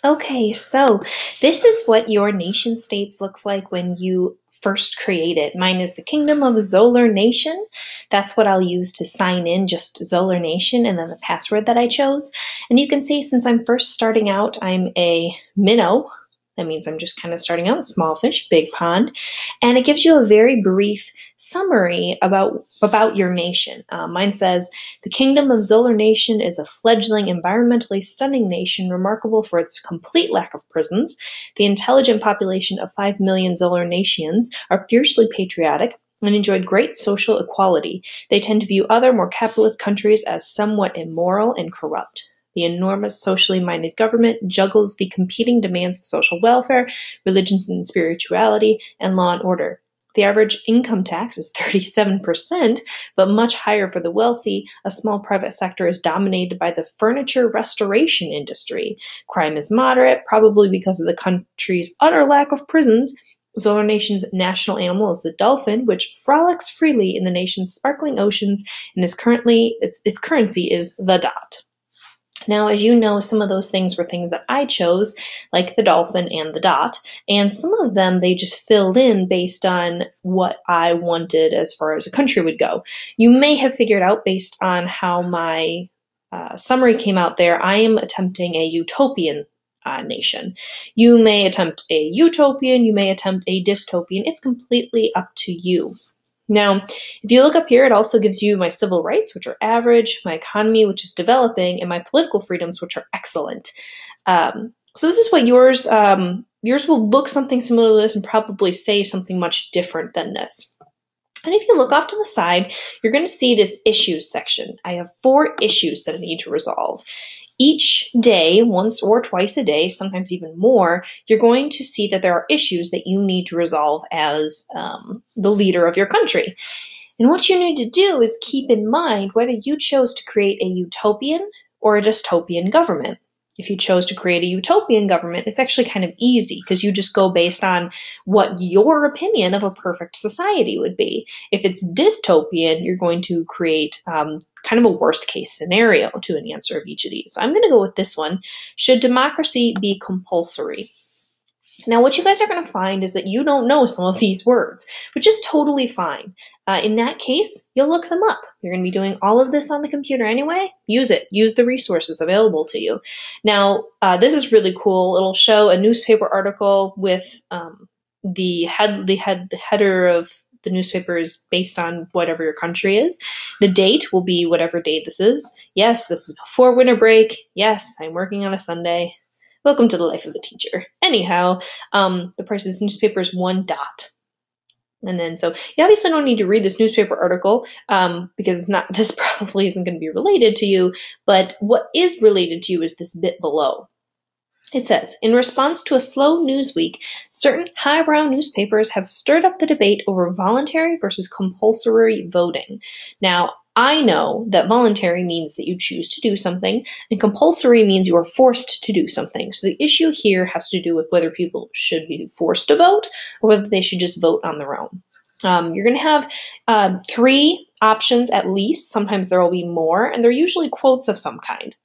Okay, so this is what your nation states looks like when you first create it. Mine is the Kingdom of Zolar Nation. That's what I'll use to sign in, just Zolar Nation, and then the password that I chose. And you can see since I'm first starting out, I'm a minnow. That means I'm just kind of starting out, small fish, big pond. And it gives you a very brief summary about your nation. Mine says, the Kingdom of Zolar Nation is a fledgling, environmentally stunning nation remarkable for its complete lack of prisons. The intelligent population of 5 million Zolar Natians are fiercely patriotic and enjoyed great social equality. They tend to view other, more capitalist countries as somewhat immoral and corrupt. The enormous socially minded government juggles the competing demands of social welfare, religions and spirituality, and law and order. The average income tax is 37%, but much higher for the wealthy. A small private sector is dominated by the furniture restoration industry. Crime is moderate, probably because of the country's utter lack of prisons. Zolar Nation's national animal is the dolphin, which frolics freely in the nation's sparkling oceans, and its currency is the dot. Now, as you know, some of those things were things that I chose, like the dolphin and the dot, and some of them they just filled in based on what I wanted as far as a country would go. You may have figured out based on how my summary came out there, I am attempting a utopian nation. You may attempt a utopian, you may attempt a dystopian. It's completely up to you. Now, if you look up here, it also gives you my civil rights, which are average, my economy, which is developing, and my political freedoms, which are excellent. So this is what yours will look something similar to this and probably say something much different than this. And if you look off to the side, you're going to see this issues section. I have 4 issues that I need to resolve. Each day, once or twice a day, sometimes even more, you're going to see that there are issues that you need to resolve as the leader of your country. And what you need to do is keep in mind whether you chose to create a utopian or a dystopian government. If you chose to create a utopian government, it's actually kind of easy because you just go based on what your opinion of a perfect society would be. If it's dystopian, you're going to create kind of a worst case scenario to an answer of each of these. So I'm going to go with this one. Should democracy be compulsory? Now, what you guys are going to find is that you don't know some of these words, which is totally fine. In that case, you'll look them up. You're going to be doing all of this on the computer anyway. Use it. Use the resources available to you. Now, this is really cool. It'll show a newspaper article with the header of the newspaper is based on whatever your country is. The date will be whatever date this is. Yes, this is before winter break. Yes, I'm working on a Sunday. Welcome to the life of a teacher. Anyhow, the price of this newspaper is $1. And then, so you obviously don't need to read this newspaper article because this probably isn't going to be related to you, but what is related to you is this bit below. It says, in response to a slow news week, certain highbrow newspapers have stirred up the debate over voluntary versus compulsory voting. Now, I know that voluntary means that you choose to do something, and compulsory means you are forced to do something. So the issue here has to do with whether people should be forced to vote or whether they should just vote on their own. You're going to have 3 options at least. Sometimes there will be more, and they're usually quotes of some kind.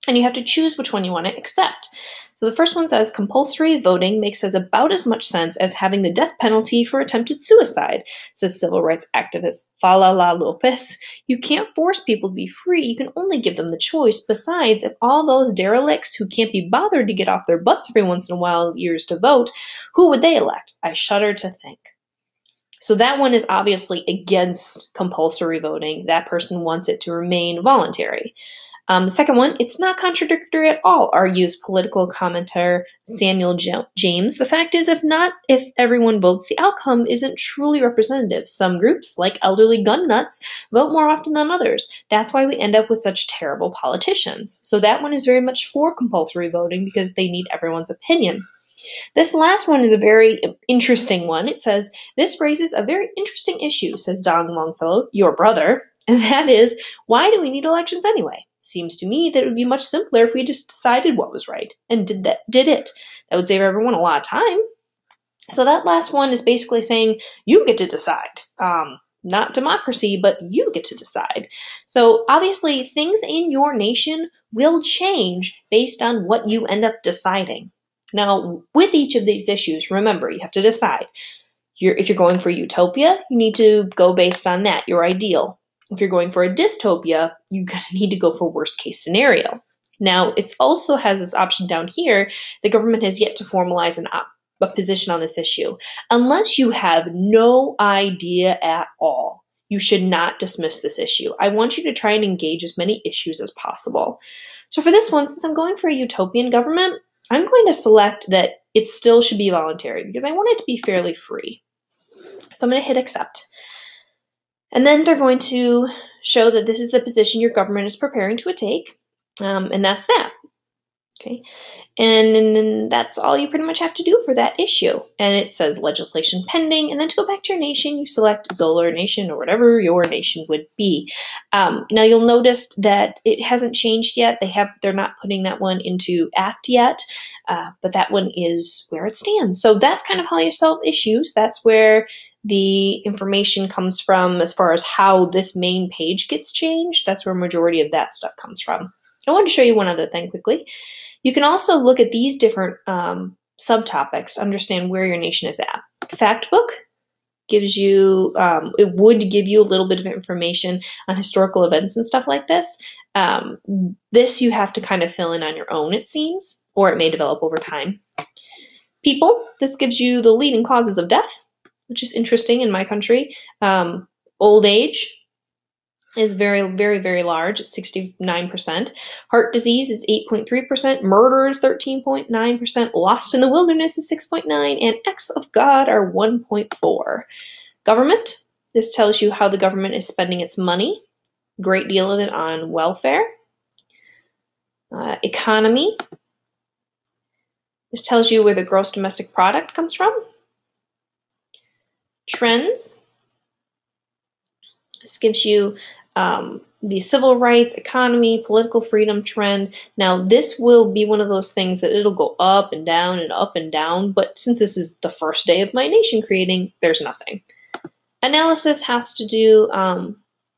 And you have to choose which one you want to accept. So the first one says, compulsory voting makes about as much sense as having the death penalty for attempted suicide, says civil rights activist Falala Lopez. You can't force people to be free, you can only give them the choice. Besides, if all those derelicts who can't be bothered to get off their butts every once in a while years to vote, who would they elect? I shudder to think. So that one is obviously against compulsory voting. That person wants it to remain voluntary. The second one, it's not contradictory at all, argues political commentator Samuel James. The fact is, if everyone votes, the outcome isn't truly representative. Some groups, like elderly gun nuts, vote more often than others. That's why we end up with such terrible politicians. So that one is very much for compulsory voting because they need everyone's opinion. This last one is a very interesting one. It says, this raises a very interesting issue, says Don Longfellow, your brother, and that is, why do we need elections anyway? Seems to me that it would be much simpler if we just decided what was right and did it. That would save everyone a lot of time. So that last one is basically saying you get to decide. not democracy, but you get to decide. So obviously, things in your nation will change based on what you end up deciding. Now, with each of these issues, remember, you have to decide. If you're going for utopia, you need to go based on that, your ideal. If you're going for a dystopia, you're going to need to go for worst case scenario. Now, it also has this option down here. The government has yet to formalize a position on this issue. Unless you have no idea at all, you should not dismiss this issue. I want you to try and engage as many issues as possible. So for this one, since I'm going for a utopian government, I'm going to select that it still should be voluntary because I want it to be fairly free. So I'm going to hit accept. And then they're going to show that this is the position your government is preparing to take. And that's that. Okay. And that's all you pretty much have to do for that issue. And it says legislation pending. And then to go back to your nation, you select Zolar Nation or whatever your nation would be. Now you'll notice that it hasn't changed yet. They're not putting that one into act yet. But that one is where it stands. So that's kind of how you solve issues. That's where the information comes from as far as how this main page gets changed. That's where a majority of that stuff comes from. I wanted to show you one other thing quickly. You can also look at these different subtopics to understand where your nation is at. Fact book gives you, it would give you a little bit of information on historical events and stuff like this. This you have to kind of fill in on your own, it seems, or it may develop over time. People, this gives you the leading causes of death, which is interesting in my country. Old age is very, very, very large at 69%. Heart disease is 8.3%. Murder is 13.9%. Lost in the wilderness is 6.9%. And acts of God are 1.4%. Government. This tells you how the government is spending its money. Great deal of it on welfare. Economy. This tells you where the gross domestic product comes from. Trends. This gives you the civil rights, economy, political freedom trend. Now, this will be one of those things that it'll go up and down and up and down, but since this is the first day of my nation creating, there's nothing. Analysis has to do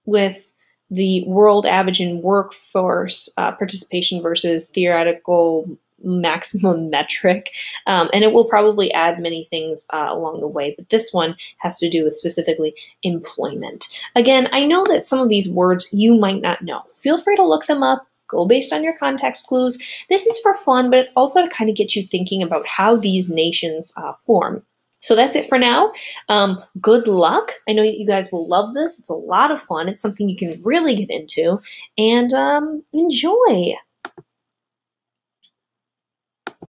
with the world average in workforce participation versus theoretical maximum metric, and it will probably add many things along the way, but this one has to do with specifically employment. Again, I know that some of these words you might not know. Feel free to look them up. Go based on your context clues. This is for fun, but it's also to kind of get you thinking about how these nations form. So that's it for now. Good luck. I know you guys will love this. It's a lot of fun. It's something you can really get into, and enjoy.